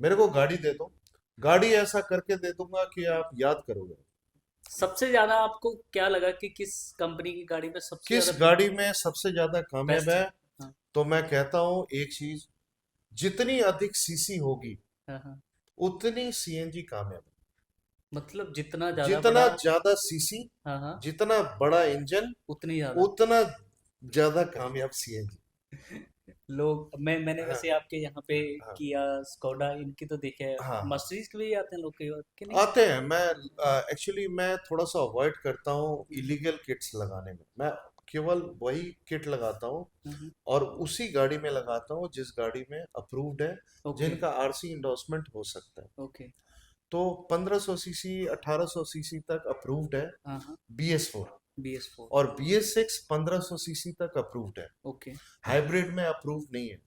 मेरे को गाड़ी दे दो, गाड़ी ऐसा करके दे दूंगा कि आप याद करोगे। सबसे ज़्यादा आपको क्या लगा कि किस कंपनी की गाड़ी में सबसे किस ज़्यादा गाड़ी में सबसे ज्यादा कामयाब बेस्ट है? है? हाँ, तो मैं कहता हूँ एक चीज, जितनी अधिक सीसी होगी हाँ, हाँ। उतनी सीएनजी कामयाब मतलब जितना है। ज़्यादा जितना बड़ा ज्यादा सीसी, हाँ, हाँ, जितना बड़ा इंजन, उतनी ज़्यादा। उतना ज्यादा कामयाब सीएनजी। लोग मैंने हाँ, वैसे आपके यहाँ पे हाँ, किया, स्कोडा इनकी तो देखे है। हाँ, हाँ। मर्सिडीज के भी आते हैं लोग कई बार कि नहीं? आते हैं। मैं एक्चुअली मैं थोड़ा सा अवॉइड करता हूँ हुँ, इलीगल किट्स लगाने में, मैं केवल वही किट लगाता हूँ, हुँ, हुँ। और उसी गाड़ी में लगाता हूँ जिस गाड़ी में अप्रूव्ड है, ओके, जिनका आरसी इंडोर्समेंट हो सकता है। ओके। तो 1500 सीसी 1800 सीसी तक अप्रूव्ड है हाँ, हाँ। BS4, BS4 और BS6 1500 सीसी तक अप्रूव्ड है। ओके। हाइब्रिड में अप्रूव्ड नहीं है।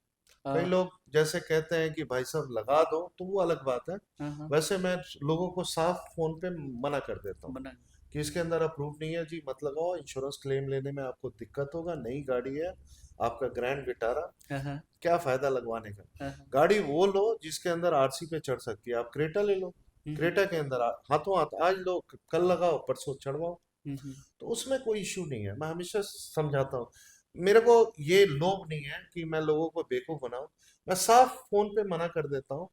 कई हाँ, लोग जैसे कहते हैं कि भाई साहब लगा दो, तो वो अलग बात है। हाँ, हाँ। वैसे मैं लोगों को साफ फोन पे मना कर देता हूँ बना कि इसके अंदर अप्रूव नहीं है जी, मत लगाओ, इंश्योरेंस क्लेम लेने में आपको दिक्कत होगा, नई गाड़ी है, आपका ग्रैंड विटारा, हाँ, हाँ, क्या फायदा लगवाने का। हाँ, हाँ। गाड़ी वो लो जिसके अंदर आरसी पे चढ़ सकती है। आप क्रेटा ले लो, हुँ, हुँ, क्रेटा के अंदर हाथों हाथ आज लो, कल लगाओ, परसों चढ़वाओ, हुँ, हुँ। तो उसमें कोई इशू नहीं है। मैं हमेशा समझाता हूँ, मेरे को ये लोभ नहीं है कि मैं लोगों को बेवकूफ बनाऊं, मैं साफ फोन पे मना कर देता हूँ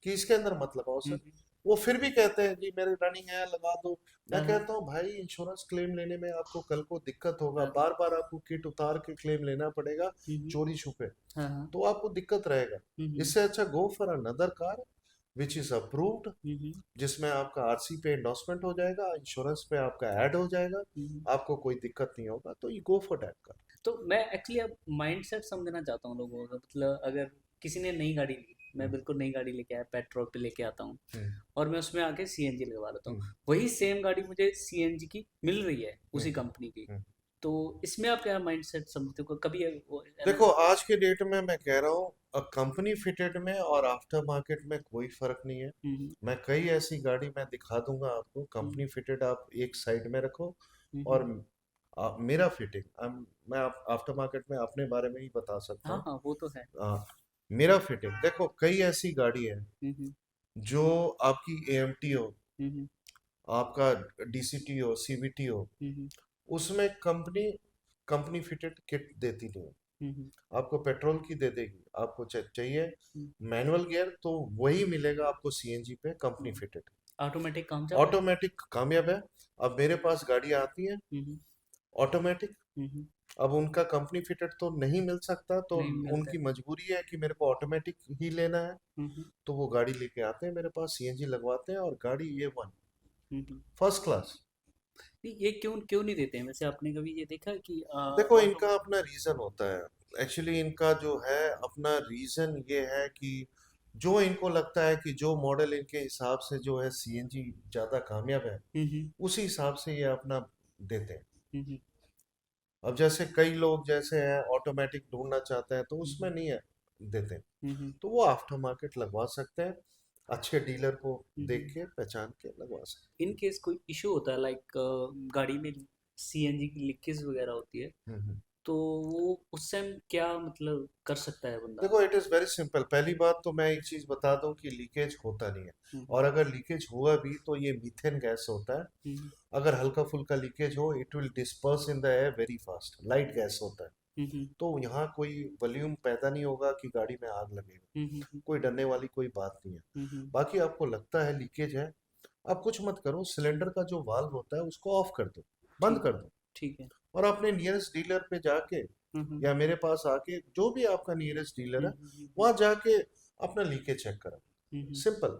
कि इसके अंदर मत लगाओ हुँ, सर। हुँ। वो फिर भी कहते हैं जी मेरे रनिंग है लगा दो। मैं हाँ, कहता हूँ भाई इंश्योरेंस क्लेम लेने में आपको कल को दिक्कत होगा, हाँ, बार बार आपको किट उतार के क्लेम लेना पड़ेगा हम्म, चोरी छुपे, हाँ, हाँ, तो आपको दिक्कत रहेगा। हम्म, इससे अच्छा go for another car which is approved, hmm, जिसमें आपका आरसी पे एंडोर्समेंट हो जाएगा, इंश्योरेंस पे आपका ऐड हो जाएगा, हम्म। आपको कोई दिक्कत नहीं होगा, तो you go for that car. तो मैं एक्चुअली अब माइंडसेट समझना चाहता हूँ लोगों का, मतलब अगर किसी ने नई गाड़ी ली, मैं बिल्कुल नई गाड़ी लेके आया, पेट्रोल पे लेके आता हूँ और मैं उसमें आके सीएनजी लगवा लेता हूँ, वही सेम गाड़ी मुझे सीएनजी की मिल रही है उसी कंपनी की, तो इसमें आप क्या माइंडसेट समझते हो, कभी वो देखो आज के डेट में मैं कह रहा हूँ कंपनी फिटेड में और आफ्टर मार्केट में कोई फर्क नहीं है। हम्म, मैं कई ऐसी गाड़ी मैं दिखा दूंगा आपको, हम्म, कंपनी फिटेड आप एक साइड में रखो, और हम्म, मेरा फिटिंग मैं आफ्टर मार्केट में अपने बारे में ही बता सकता हाँ हूँ। हाँ वो तो है। मेरा फिटिंग देखो, कई ऐसी गाड़ी है हम्म, जो आपकी एएमटी हो, हम्म, आपका डीसीटी हो, सीवीटी हो, हम्म, उसमें कंपनी कंपनी फिटेड किट देती नहीं है। हम्म, आपको पेट्रोल की दे देगी, आपको चाहिए हम्म, मैनुअल गियर तो वही मिलेगा आपको सीएनजी पे कंपनी फिटेड। ऑटोमेटिक कामयाब है। ऑटोमेटिक कामयाब है। अब मेरे पास गाड़ियां आती हैं हम्म, ऑटोमेटिक, हम्म, अब उनका कंपनी फिटेड तो नहीं मिल सकता, तो नहीं मिलता है। उनकी मजबूरी है कि मेरे को ऑटोमेटिक ही लेना है, हम्म, तो वो गाड़ी लेके आते हैं मेरे पास, सीएनजी लगवाते हैं, और गाड़ी ये वन हम्म। First class. नहीं, ये क्यों क्यों नहीं देते हैं वैसे, आपने कभी ये देखा है कि देखो ऑटो। इनका अपना रीजन होता है, एक्चुअली इनका जो है अपना रीजन ये है कि जो इनको लगता है कि जो मॉडल इनके हिसाब से जो है सीएनजी ज्यादा कामयाब है, हम्म, उसी हिसाब से ये अपना देते हैं। हम्म, अब जैसे कई लोग जैसे हैं ऑटोमेटिक ढूंढना चाहते हैं, तो उसमें हम्म, नहीं है देते, हम्म, तो वो आफ्टर मार्केट लगवा सकते हैं, अच्छे डीलर को देख हम्म। के पहचान के लगवा सकते इन केस कोई इशू होता है लाइक गाड़ी में सीएनजी की लीकेज वगैरह होती है, हैं। तो वो उस टाइम क्या मतलब कर सकता है बंदा। देखो इट इज़ वेरी सिंपल, पहली बात तो मैं एक चीज़ बता दूं कि लीकेज होता नहीं है, हम्म, और अगर लीकेज हुआ भी तो ये मीथेन गैस होता है। हम्म, अगर हल्का फुल्का लीकेज हो it will disperse in the air very fast, light gas होता है, हम्म, तो यहाँ कोई वॉल्यूम पैदा नहीं होगा कि गाड़ी में आग लगेगा, हम्म, कोई डरने वाली कोई बात नहीं है। हम्म, बाकी आपको लगता है लीकेज है, आप कुछ मत करो, सिलेंडर का जो वाल्व होता है उसको ऑफ कर दो, बंद ठीक कर है, दो, ठीक है। और अपने नियरेस्ट डीलर पे जाके हम्म, या मेरे पास आके, जो भी आपका नियरेस्ट डीलर है हम्म, वहां जाके अपना लीकेज चेक करो, हम्म। सिंपल।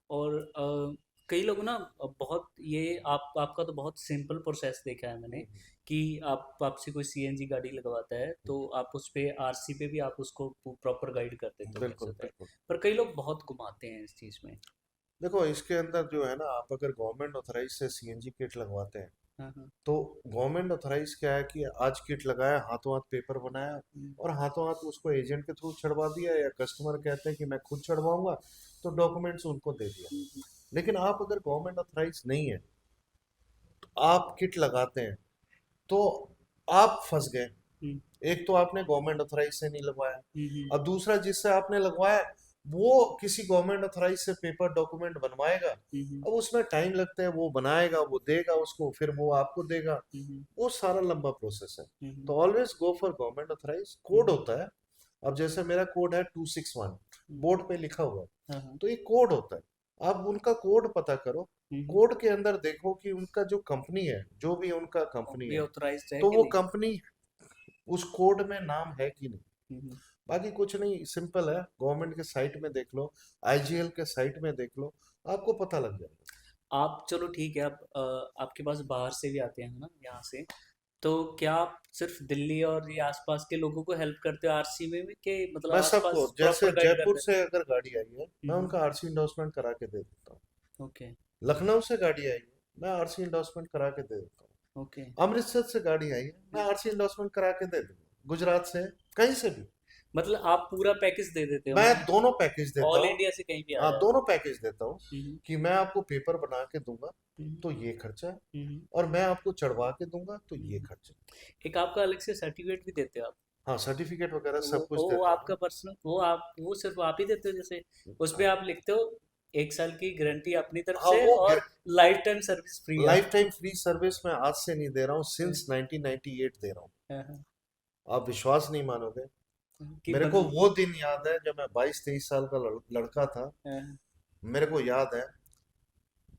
और कई लोग ना बहुत ये आपका तो बहुत सिंपल प्रोसेस देखा है मैंने कि आप आपसे कोई सीएनजी गाड़ी लगवाता है तो आप उस पे आरसी पे भी आप उसको प्रॉपर गाइड कर देते हो कैसे बिल्कुल होता है, बिल्कुल। पर कई लोग बहुत घुमाते हैं इस चीज़ में। देखो इसके अंदर जो है ना, आप अगर गवर्नमेंट ऑथराइज से सीएनजी किट लगवाते हैं, हाँ, हाँ। तो गवर्नमेंट ऑथराइज क्या है कि आज किट लगाया, हाथों हाथ पेपर बनाया, हम्म, और हाथों हाथ उसको एजेंट के थ्रू चढ़वा दिया, या कस्टमर कहते हैं कि मैं खुद चढ़वाऊंगा, तो डॉक्यूमेंट्स उनको दे दिया। हम्म, लेकिन आप अगर गवर्नमेंट ऑथराइज नहीं है, तो आप किट लगाते हैं, तो आप फंस गए। हम्म, एक तो आपने गवर्नमेंट अथराइज से नहीं लगवाया, हम्म, अब दूसरा जिससे आपने लगवाया वो किसी गवर्नमेंट अथराइज से पेपर डॉक्यूमेंट बनवाएगा, हम्म, अब उसमें टाइम लगता है, वो बनाएगा, वो देगा उसको, फिर वो आपको देगा, हम्म, वो सारा लंबा प्रोसेस है। हम्म, तो always go for government authorise, code hmm, होता है। अब जैसे मेरा कोड है 261, हम्म, बोर्ड पे लिखा हुआ है, हाँ, हाँ, तो एक कोड होता है, आप उनका कोड पता करो, कोड के अंदर देखो कि उनका जो कंपनी है, जो भी उनका कंपनी भी है, ऑथराइज्ड है तो कि वो नहीं। कंपनी उस कोड में नाम है कि नहीं। हम्म, बाकी कुछ नहीं, सिंपल है, गवर्नमेंट के साइट में देख लो, आईजीएल के साइट में देख लो, आपको पता लग जाएगा। आप चलो ठीक है, आप आपके पास बाहर से भी आते हैं ना यहाँ से, तो क्या आप सिर्फ दिल्ली और ये आसपास के लोगों को हेल्प करते हो आरसी में भी, कि मतलब मैं सबको, आसपास जैसे प्रॉपर गाइड कर जयपुर देते से अगर गाड़ी आई है, मैं हैं। उनका आरसी इंडोर्समेंट करा के दे देता हूँ। ओके, लखनऊ से गाड़ी आई है, मैं आरसी इंडोर्समेंट करा के दे देता ओके। हूँ। अमृतसर से गाड़ी आई है, मैं आरसी इंडोर्समेंट करा के दे दूंगा, गुजरात से, कहीं से भी। मतलब आप पूरा पैकेज दे देते हो, मैं मतलब दोनों पैकेज देता ऑल हूँ। इंडिया से कहीं भी आ हाँ जाए। दोनों पैकेज देता हूँ, हम्म, कि मैं आपको पेपर बना के दूंगा हम्म, तो ये खर्चा है, हम्म, और मैं आपको चढ़वा के दूंगा तो ये हम्म। खर्चा है। एक आपका अलग से सर्टिफिकेट भी देते हो आप। हाँ सर्टिफिकेट वगैरह वो सब कुछ वो देता हूँ। आपका पर्सनल, वो सिर्फ आप ही देते हो, जैसे उस पे हाँ आप लिखते हो 1 साल की गारंटी अपनी तरफ हाँ, से वो और लाइफ टाइम सर्विस फ्री है। लाइफ टाइम फ्री सर्विस मैं आज से नहीं दे रहा हूँ, सिंस 1998 दे रहा हूँ। हाँ, हाँ, आप विश्वास नहीं मानोगे, कि मेरे को बंद। वो दिन याद है जब मैं 22-23 साल का लड़का था। हाँ, मेरे को याद है,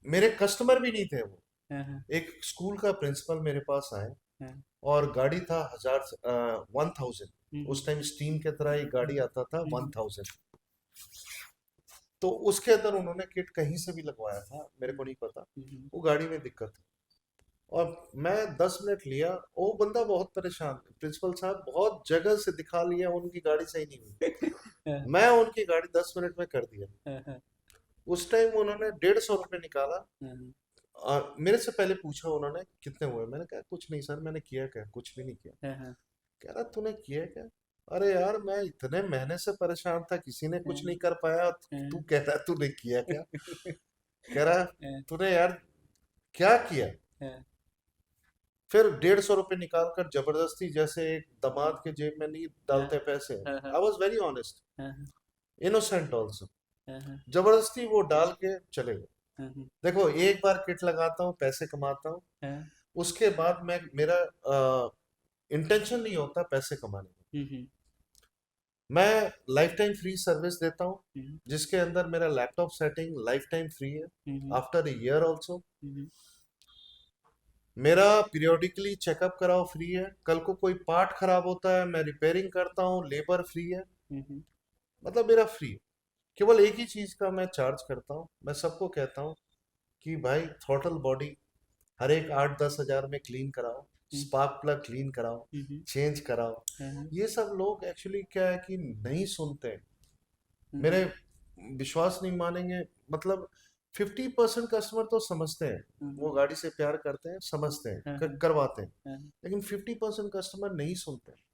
मेरे कस्टमर भी नहीं थे वो। हाँ, एक स्कूल का प्रिंसिपल मेरे पास आए हाँ, और गाड़ी था 1000 हम्म, उस टाइम स्टीम के तरह एक गाड़ी आता था हम्म, 1000। तो उसके अंदर उन्होंने किट कहीं से भी लगवाया था, मेरे को नहीं पता। हम्म, वो गाड़ी में दिक्कत थी और मैं 10 मिनट लिया। वो बंदा बहुत परेशान, प्रिंसिपल साहब बहुत जगह से दिखा लिया, उनकी गाड़ी सही नहीं हुई। हाँ, मैं उनकी गाड़ी 10 मिनट में कर दिया। हाँ, हाँ, उस टाइम उन्होंने 150 रुपये निकाला हाँ, और मेरे से पहले पूछा उन्होंने कितने हुए। मैंने कहा कुछ नहीं सर, मैंने किया क्या, कुछ भी नहीं किया। हाँ, हाँ, कह रहा तूने किया क्या? अरे यार मैं इतने महीने से परेशान था, किसी ने कुछ हाँ, नहीं कर पाया, तू हाँ, कह रहा है तूने किया क्या? कह रहा हाँ, तूने यार क्या किया? हाँ, फिर 150 रुपये निकाल कर जबरदस्ती, जैसे एक दामाद के जेब में नहीं हाँ, डालते पैसे। हाँ, हाँ, आई वॉज वेरी ऑनेस्ट, हाँ, इनोसेंट ऑल्सो। हाँ, हाँ, जबरदस्ती वो डाल के चले गए। हाँ, देखो एक बार किट लगाता हूँ, पैसे कमाता हूँ, हाँ, उसके बाद मैं मेरा इंटेंशन नहीं होता पैसे कमाने का। हम्म, मैं लाइफ टाइम फ्री सर्विस देता हूँ, हम्म, जिसके अंदर मेरा laptop setting life time free है, हम्म, आफ्टर ए ईयर ऑल्सो। हम्म, मेरा पीरियोडिकली चेकअप कराओ फ्री है। कल को कोई पार्ट खराब होता है मैं रिपेयरिंग करता हूँ, लेबर फ्री है। हम्म, मतलब मेरा फ्री है। केवल एक ही चीज का मैं चार्ज करता हूँ, मैं सबको कहता हूँ कि भाई थ्रॉटल बॉडी हर एक 8-10 हज़ार में क्लीन कराओ, हम्म, स्पार्क प्लग क्लीन कराओ, हम्म, चेंज कराओ। हाँ, ये सब लोग एक्चुअली क्या है कि नहीं सुनते। हम्म, मेरे विश्वास नहीं मानेंगे, मतलब 50% कस्टमर तो समझते हैं, वो हम्म, गाड़ी से प्यार करते हैं, समझते हैं, हाँ, हाँ, करवाते हैं। हाँ, लेकिन 50% कस्टमर नहीं सुनते।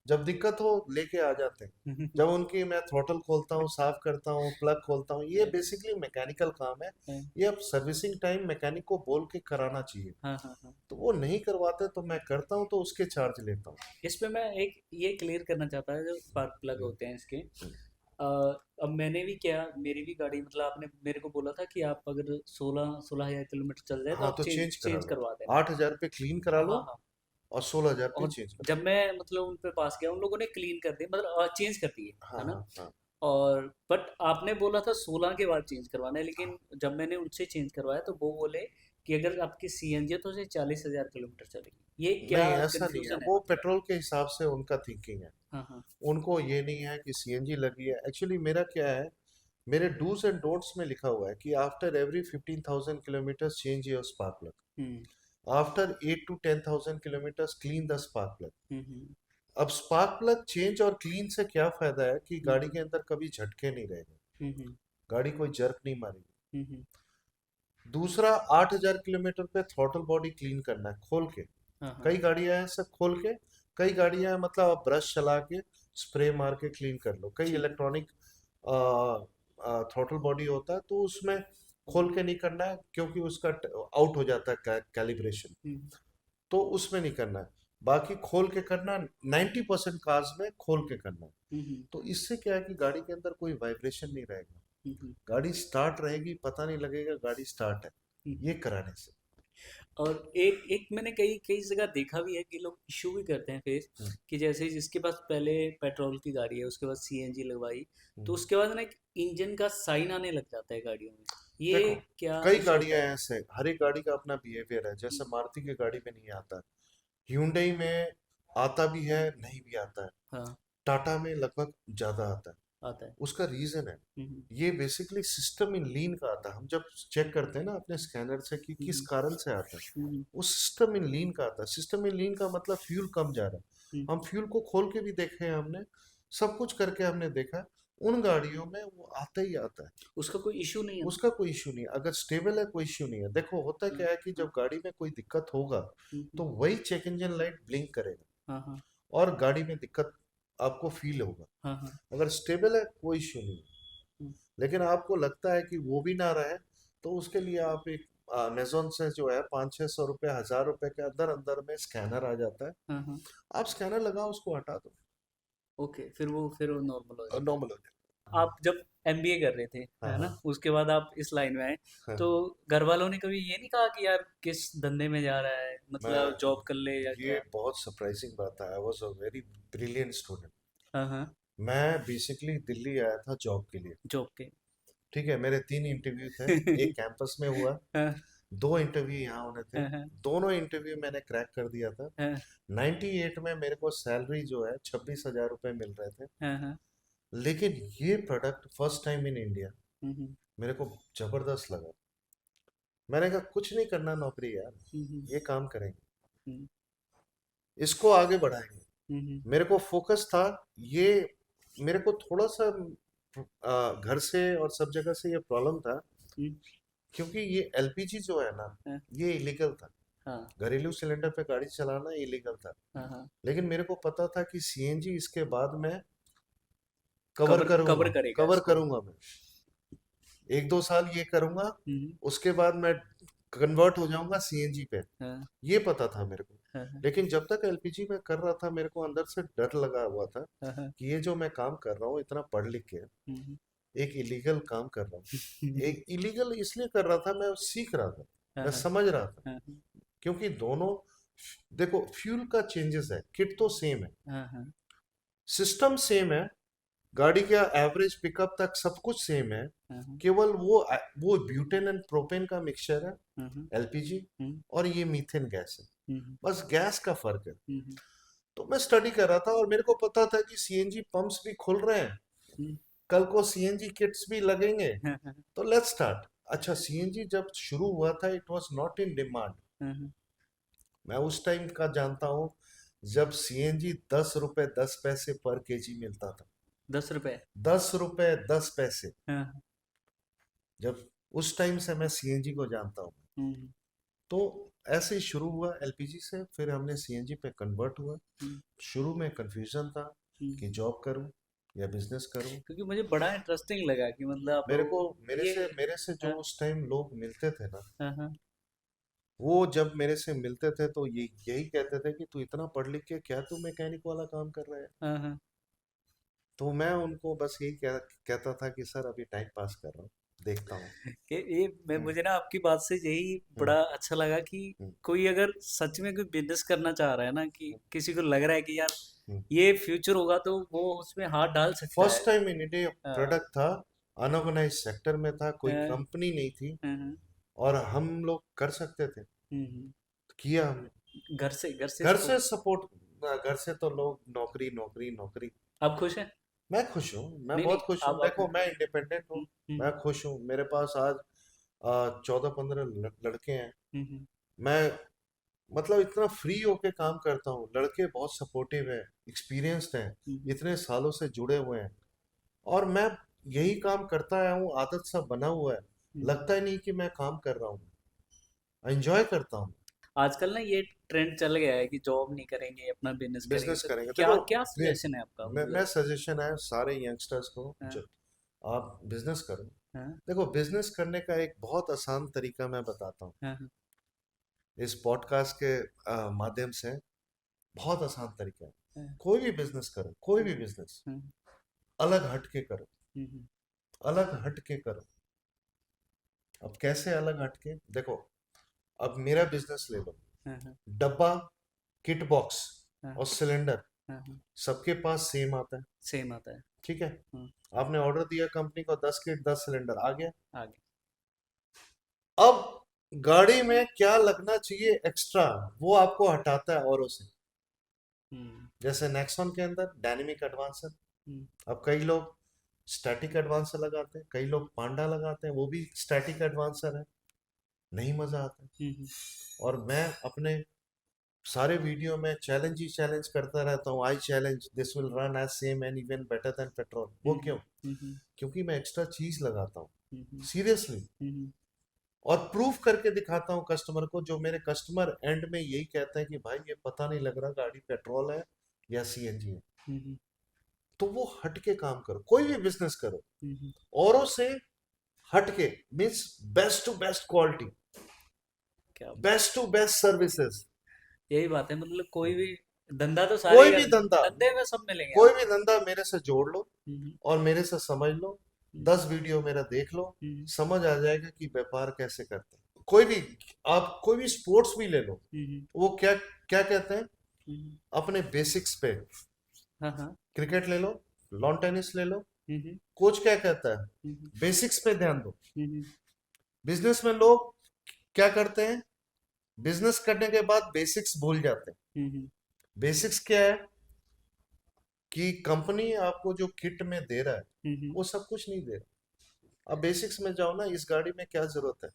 जब दिक्कत हो लेके आ जाते हैं। हम्म, जब उनकी मैं थ्रॉटल खोलता हूँ, साफ करता हूँ, प्लग खोलता हूँ, ये हाँ, बेसिकली मैकेनिकल काम है। हाँ, ये अब सर्विसिंग टाइम मैकेनिक को बोल के कराना चाहिए। हाँ, हाँ, हाँ। तो वो नहीं करवाते तो मैं करता हूँ, तो उसके चार्ज लेता हूँ। इस पे मैं एक ये क्लियर करना चाहता है, जो स्पार्क प्लग हम्म, होते हैं इसके। हम्म। अब मैंने भी क्या, मेरी भी गाड़ी, मतलब आपने मेरे को बोला था कि आप अगर 16,000 किलोमीटर चल जाए तो हाँ आप तो चेंज चेंज करा चेंज लो, करवा देना। 8 हज़ार पे क्लीन करा हाँ, लो हाँ। और 16 हज़ार पे और चेंज करा जब मैं मतलब उन पे पास गया, उन लोगों ने क्लीन कर दिया, मतलब चेंज कर दिए, लो। हाँ है ना। हाँ हाँ और बट आपने बोला था 16 के बाद चेंज करवाना है, लेकिन जब मैंने उनसे चेंज करवाया तो वो बोले कि अगर आपकी सीएनजी है तो उसे 40,000 किलोमीटर चलेगी। ये क्या नहीं ऐसा नहीं है, कंफ्यूजन है, वो मतलब। पेट्रोल के हिसाब से उनका थिंकिंग है। हाँ, हाँ, उनको ये नहीं है कि सीएनजी लगी है। एक्चुअली मेरा क्या है, मेरे डूज एंड डोंट्स में लिखा हुआ है कि after every 15,000 kilometre change your spark plug, hmm, after 8 to 10,000 kilometre clean the spark plug. Hmm, अब स्पार्क प्लग चेंज और क्लीन से क्या फायदा है कि हम्म, गाड़ी के अंदर कभी झटके नहीं रहेंगे, हम्म, गाड़ी कोई जर्क नहीं मारेगी। हम्म, दूसरा, 8 हज़ार किलोमीटर पे थ्रॉटल बॉडी क्लीन करना है खोल के। हाँ, हाँ, कई गाड़ियां हैं सब खोल के, कई गाड़ियां हैं मतलब आप ब्रश चला के स्प्रे मार के क्लीन कर लो। कई ठीक है। इलेक्ट्रॉनिक थ्रॉटल बॉडी होता है तो उसमें हम्म, खोल के नहीं करना है, क्योंकि उसका आउट हो जाता है कैलिब्रेशन। हम्म, तो उसमें नहीं करना है। बाकी खोल के करना, 90% कार्स में खोल के करना है। हम्म, तो इससे क्या है कि गाड़ी के अंदर कोई वाइब्रेशन नहीं रहेगा, हम्म, गाड़ी स्टार्ट रहेगी, पता नहीं लगेगा गाड़ी स्टार्ट है, हम्म। ये कराने से। और एक एक मैंने कई कई जगह देखा भी है कि लोग इशू भी करते हैं फेस, हम्म, कि जैसे जिसके पास पहले पेट्रोल की गाड़ी है, उसके बाद सीएनजी लगवाई, तो हम्म। उसके बाद ना एक इंजन का साइन आने लग जाता है गाड़ियों में। ये देखो क्या कई इशू होता गाड़ियां है? हैं ऐसे, हर एक गाड़ी का अपना बिहेवियर है। जैसे हम्म, मारुति की गाड़ी में नहीं आता, hyundai में आता भी है, नहीं भी आता है, हाँ, टाटा में लगभग ज्यादा आता है। आता है। उसका रीजन है, हम्म, ये बेसिकली सिस्टम इन लीन का आता है। हम जब चेक करते हैं ना अपने स्कैनर से कि किस हम्म, कारण से आता है, हम्म, वो सिस्टम इन लीन का आता है। सिस्टम इन लीन का मतलब फ्यूल कम जा रहा है। हम्म, हम फ्यूल को खोल के भी देखे हैं हमने, सब कुछ करके हमने देखा है, उन गाड़ियों में वो आता ही आता है। उसका कोई इशू नहीं है ना? उसका कोई इशू नहीं है, अगर स्टेबल है कोई इशू नहीं है। देखो होता हाँ, क्या है कि हाँ, जब गाड़ी में कोई दिक्कत होगा हम्म, तो वही चेक इंजन लाइट ब्लिंक करेगा हाँ, हाँ, और गाड़ी में दिक्कत आपको फील होगा। हाँ, हाँ, अगर स्टेबल है कोई इशू नहीं है। हम्म, लेकिन आपको लगता है कि वो भी ना रहे, तो उसके लिए आप एक अमेजोन से जो है 500-600 रुपये 1000 रुपये के अंदर अंदर में स्कैनर आ जाता है, हाँ, हाँ। आप स्कैनर लगाओ, उसको हटा दो, ओके, फिर वो नॉर्मल हो जाता है। नॉर्मल हो आप जब एमबीए कर रहे थे, जाएगा। है हाँ ना, उसके बाद आप इस लाइन में आए, हाँ तो हाँ। घर वालों ने कभी ये नहीं कहा कि यार किस धंधे में जा रहा है, मतलब मैं जॉब कर ले या ये क्या? बहुत सरप्राइजिंग बात है, I was a very brilliant student. हाँ, हाँ, मैं बेसिकली दिल्ली आया था जॉब के लिए। जॉब के। ठीक है, मेरे 3 इंटरव्यू थे, एक कैंपस में हुआ, 2 इंटरव्यू यहाँ होने थे, दोनों इंटरव्यू मैंने क्रैक कर दिया था। 98 में मेरे को सैलरी जो है 26,000 रुपये मिल रहे थे, लेकिन ये product first time in India मेरे को जबरदस्त लगा। मैंने कहा कुछ नहीं करना नौकरी यार, ये काम करेंगे, इसको आगे बढ़ाएंगे। मेरे को फोकस था ये, मेरे को थोड़ा सा घर से और सब जगह से ये प्रॉब्लम था, क्योंकि ये एलपीजी जो है ना, ये इलीगल था। घरेलू सिलेंडर पे गाड़ी चलाना इलीगल था, लेकिन मेरे को पता था कि सीएनजी इसके बाद मैं कवर करूंगा मैं 1-2 साल ये करूंगा, उसके बाद मैं कन्वर्ट हो जाऊंगा सीएनजी पे, ये पता था मेरे को। लेकिन जब तक एलपीजी में कर रहा था, मेरे को अंदर से डर लगा हुआ था कि ये जो मैं काम कर रहा हूँ इतना पढ़ लिख के, एक इलीगल काम कर रहा हूँ। एक इलीगल इसलिए कर रहा था, मैं सीख रहा था, मैं समझ रहा था, क्योंकि दोनों देखो फ्यूल का चेंजेस है, किट तो सेम है, सिस्टम सेम है, गाड़ी का एवरेज पिकअप तक सब कुछ सेम है, केवल वो ब्यूटेन एंड प्रोपेन का मिक्सचर है, एलपीजी, और ये मीथेन गैस है, बस गैस का फर्क है। तो मैं स्टडी कर रहा था और मेरे को पता था कि सीएनजी पंप्स भी खुल रहे हैं, कल को सीएनजी किट्स भी लगेंगे, तो लेट्स स्टार्ट। अच्छा, सीएनजी जब शुरू हुआ था, it was not in demand. मैं उस टाइम का जानता हूँ जब सीएनजी 10 रुपए 10 पैसे पर केजी मिलता था। 10 रुपए 10 पैसे, जब उस टाइम से मैं सीएनजी को जानता हूँ। तो ऐसे ही शुरू हुआ एलपीजी से, फिर हमने सीएनजी पे कन्वर्ट हुआ। शुरू में कंफ्यूजन था कि जॉब करूं या बिजनेस करूं, क्योंकि मुझे बड़ा इंटरेस्टिंग लगा कि मतलब मेरे से जो उस टाइम लोग मिलते थे ना, वो जब मेरे से मिलते थे तो यही कहते थे कि तू इतना पढ़ लिख के क्या तू मैकेनिक वाला काम कर रहा है। तो मैं उनको बस यही कहता था कि सर अभी टाइम पास कर रहा हूँ, देखता हूँ। मुझे ना आपकी बात से यही बड़ा अच्छा लगा कि कोई अगर सच में कोई बिजनेस करना चाह रहा है ना, कि किसी को लग रहा है कि यार ये फ्यूचर होगा, तो वो उसमें हाथ डाल सकता है। First time in India product था, अनऑर्गेनाइज सेक्टर में था, कोई कंपनी नहीं थी, और हम लोग कर सकते थे, किया हमने। घर से सपोर्ट, घर से तो लोग नौकरी नौकरी नौकरी। आप खुश हैं? मैं खुश हूँ, मैं बहुत खुश हूँ। देखो मैं इंडिपेंडेंट हूँ, मैं खुश हूँ। मेरे पास आज 14-15 लड़के हैं, मैं मतलब इतना फ्री होके काम करता हूँ। लड़के बहुत सपोर्टिव हैं, एक्सपीरियंस्ड हैं, इतने सालों से जुड़े हुए हैं, और मैं यही काम करता आया हूँ, आदत सा बना हुआ है, लगता ही नहीं कि मैं काम कर रहा हूँ, एंजॉय करता हूँ। आजकल ना ये ट्रेंड चल गया है कि जॉब नहीं करेंगे, अपना बिजनेस करेंगे। क्या सजेशन है आपका? मैं सजेशन है सारे यंगस्टर्स को, जो आप बिजनेस करो। देखो, बिजनेस करने का एक बहुत आसान तरीका मैं बताता हूँ, इस पॉडकास्ट के माध्यम से। बहुत आसान तरीका है, कोई भी बिजनेस करो, कोई भी बिजनेस अलग हट के करो, अलग हट के करो। अब कैसे अलग हट के? देखो, अब मेरा बिजनेस ले लो, डब्बा, किट बॉक्स और सिलेंडर सबके पास सेम आता है, ठीक है। आपने ऑर्डर दिया कंपनी को 10 किट 10 सिलेंडर, आ गया। अब गाड़ी में क्या लगना चाहिए एक्स्ट्रा, वो आपको हटाता है औरों से। जैसे नेक्सॉन के अंदर डायनेमिक एडवांसर, अब कई लोग स्टैटिक एडवांसर लगाते हैं, कई लोग पांडा लगाते हैं, वो भी स्टैटिक एडवांसर है, नहीं मजा आता। और मैं अपने सारे वीडियो में चैलेंज ही चैलेंज करता रहता हूँ, I challenge this will run as same and even better than petrol. वो क्यों? क्योंकि मैं एक्स्ट्रा चीज लगाता हूँ, सीरियसली, और प्रूफ करके दिखाता हूँ कस्टमर को, जो मेरे कस्टमर एंड में यही कहते हैं कि भाई ये पता नहीं लग रहा गाड़ी पेट्रोल है या सीएनजी है। तो वो हट के काम करो, कोई भी बिजनेस करो, औरों से हट के, means best to best quality, best to best services. यही बात है, मतलब कोई भी धंधा तो कोई भी धंधे में सब मिलेंगे। कोई भी धंधा मेरे से जोड़ लो और मेरे से समझ लो, 10 वीडियो मेरा देख लो, समझ आ जाएगा कि व्यापार कैसे करते हैं। कोई भी, आप कोई भी स्पोर्ट्स भी ले लो, वो क्या क्या कहते हैं अपने बेसिक्स पे, क्रिकेट ले लो, लॉन टेनिस ले लो, कोच क्या कहता है, बेसिक्स पे ध्यान दो। बिजनेस में लोग क्या करते हैं, बिजनेस करने के बाद बेसिक्स भूल जाते हैं। बेसिक्स क्या है कि कंपनी आपको जो किट में दे रहा है वो सब कुछ नहीं दे रहा। अब बेसिक्स में जाओ ना, इस गाड़ी में क्या जरूरत है,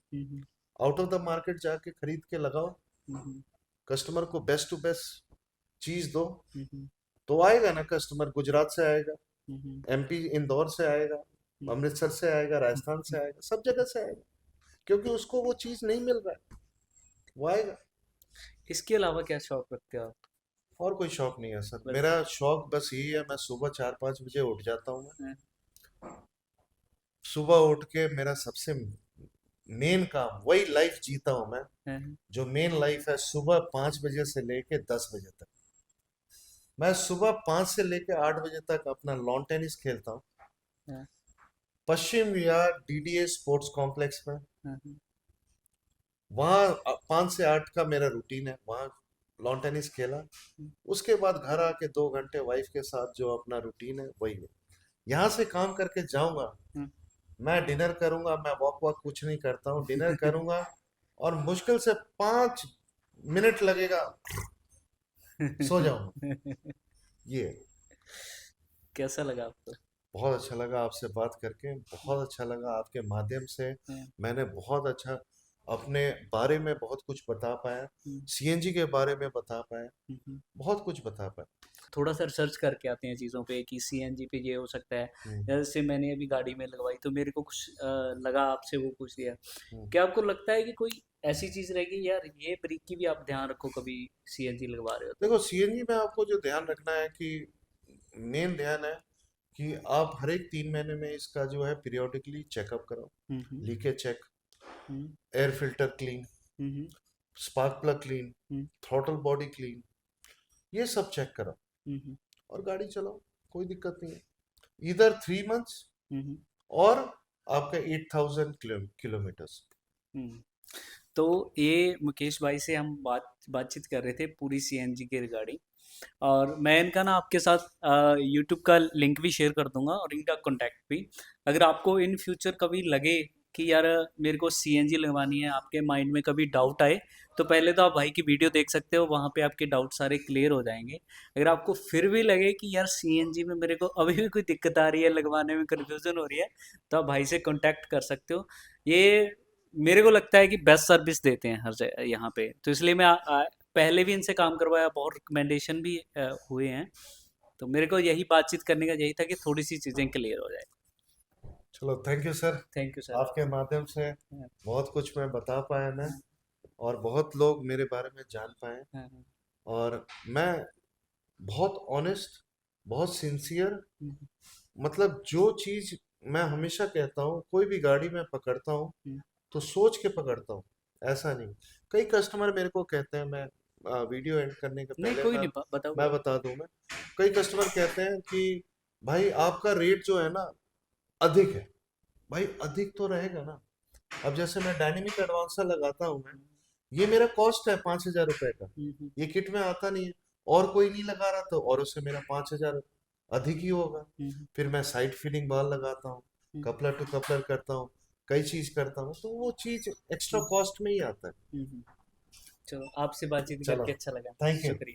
आउट ऑफ द मार्केट जाके खरीद के लगाओ, कस्टमर को बेस्ट टू बेस्ट चीज दो, तो आएगा ना कस्टमर। गुजरात से आएगा, एमपी इंदौर से आएगा, अमृतसर से आएगा, राजस्थान से आएगा, सब जगह से आएगा, क्योंकि उसको वो चीज नहीं मिल रहा है, वो आएगा। इसके अलावा क्या शौक रखते हो आप? और कोई शौक नहीं है सर, बस। मेरा शौक बस यही है, मैं सुबह 4-5 बजे उठ जाता हूँ। मैं सुबह उठ के मेरा सबसे मेन काम, वही लाइफ जीता हूँ मैं, जो मेन लाइफ है, सुबह 5 बजे से लेके 10 बजे तक। मैं सुबह 5 से लेके 8 बजे तक अपना लॉन टेनिस खेलता हूँ, Paschim Vihar DDA sports complex में। वहाँ 5 से 8 का मेरा रूटीन है, वहाँ लॉन टेनिस खेला, उसके बाद घर आके 2 घंटे वाइफ के साथ जो अपना रूटीन है वही है। यहाँ से काम करके जाऊंगा, मैं डिनर करूंगा, मैं वॉक वॉक कुछ नहीं करता हूँ, डिनर करूंगा और मुश्किल से 5 मिनट लगेगा, सो जाऊंगा। ये कैसा लगा आपको? बहुत अच्छा लगा आपसे बात करके, बहुत अच्छा लगा आपके माध्यम से मैंने बहुत अच्छा अपने बारे में बहुत कुछ बता पाया, सीएनजी के बारे में बता पाया, बहुत कुछ बता पाया। थोड़ा सा रिसर्च करके आते हैं चीज़ों पे कि सीएनजी पे ये हो सकता है। जैसे मैंने अभी गाड़ी में लगवाई तो मेरे को कुछ लगा, आपसे वो पूछ लिया। क्या आपको लगता है कि कोई ऐसी चीज़ रहेगी यार, ये ब्रेक की भी आप ध्यान रखो कभी सीएनजी लगवा रहे हो तो? देखो सीएनजी में आपको जो ध्यान रखना है कि मेन ध्यान है कि आप हर एक 3 महीने में इसका जो है पीरियोडिकली चेकअप करो, leakage check, air filter clean, spark plug clean, throttle body clean, ये सब चेक करो और गाड़ी चलाओ, कोई दिक्कत नहीं है। इधर 3 मंथ्स और आपका 8,000 किलोमीटर्स। तो ये मुकेश भाई से हम बातचीत कर रहे थे पूरी सीएनजी के रिगार्डिंग, और मैं इनका ना आपके साथ यूट्यूब का लिंक भी शेयर कर दूंगा और इनका कॉन्टैक्ट भी। अगर आपको इन फ्यूचर कभी लगे कि यार मेरे को सीएनजी लगवानी है, आपके माइंड में कभी डाउट आए, तो पहले तो आप भाई की वीडियो देख सकते हो, वहाँ पे आपके डाउट सारे क्लियर हो जाएंगे। अगर आपको फिर भी लगे कि यार सीएनजी में मेरे को अभी भी कोई दिक्कत आ रही है, लगवाने में कन्फ्यूज़न हो रही है, तो आप भाई से कॉन्टैक्ट कर सकते हो। ये मेरे को लगता है कि बेस्ट सर्विस देते हैं हर जगह यहाँ पे, तो इसलिए मैं पहले भी इनसे काम करवाया, बहुत रिकमेंडेशन भी हुए हैं। तो मेरे को यही बातचीत करने का यही था कि थोड़ी सी चीज़ें क्लियर हो जाए। चलो thank you sir, thank you sir. आपके माध्यम से बहुत कुछ मैं बता पाया मैं, और बहुत लोग मेरे बारे में जान पाए, और मैं बहुत ऑनेस्ट, बहुत सिंसियर, मतलब जो चीज मैं हमेशा कहता हूँ, कोई भी गाड़ी में पकड़ता हूँ तो सोच के पकड़ता हूँ, ऐसा नहीं। कई कस्टमर मेरे को कहते हैं, मैं वीडियो एंड करने के नहीं पहले कोई नहीं, बताओ। मैं बता दूं, मैं कई कस्टमर कहते हैं कि भाई आपका रेट जो है ना अधिक है। भाई अधिक तो रहेगा ना, अब जैसे मैं डायनेमिक एडवांसर लगाता हूँ मैं, ये मेरा कॉस्ट है 5,000 रुपए का, ये किट में आता नहीं है, और कोई नहीं लगा रहा तो और उससे मेरा 5,000 अधिक ही होगा। फिर मैं साइड फीडिंग बाल लगाता हूँ, कपलर टू कपलर करता हूँ, कई चीज करता हूँ, तो वो चीज एक्स्ट्रा कॉस्ट में ही आता है। चलो आपसे बातचीत चलो करके अच्छा लगा, थैंक यू। शुक्रिया।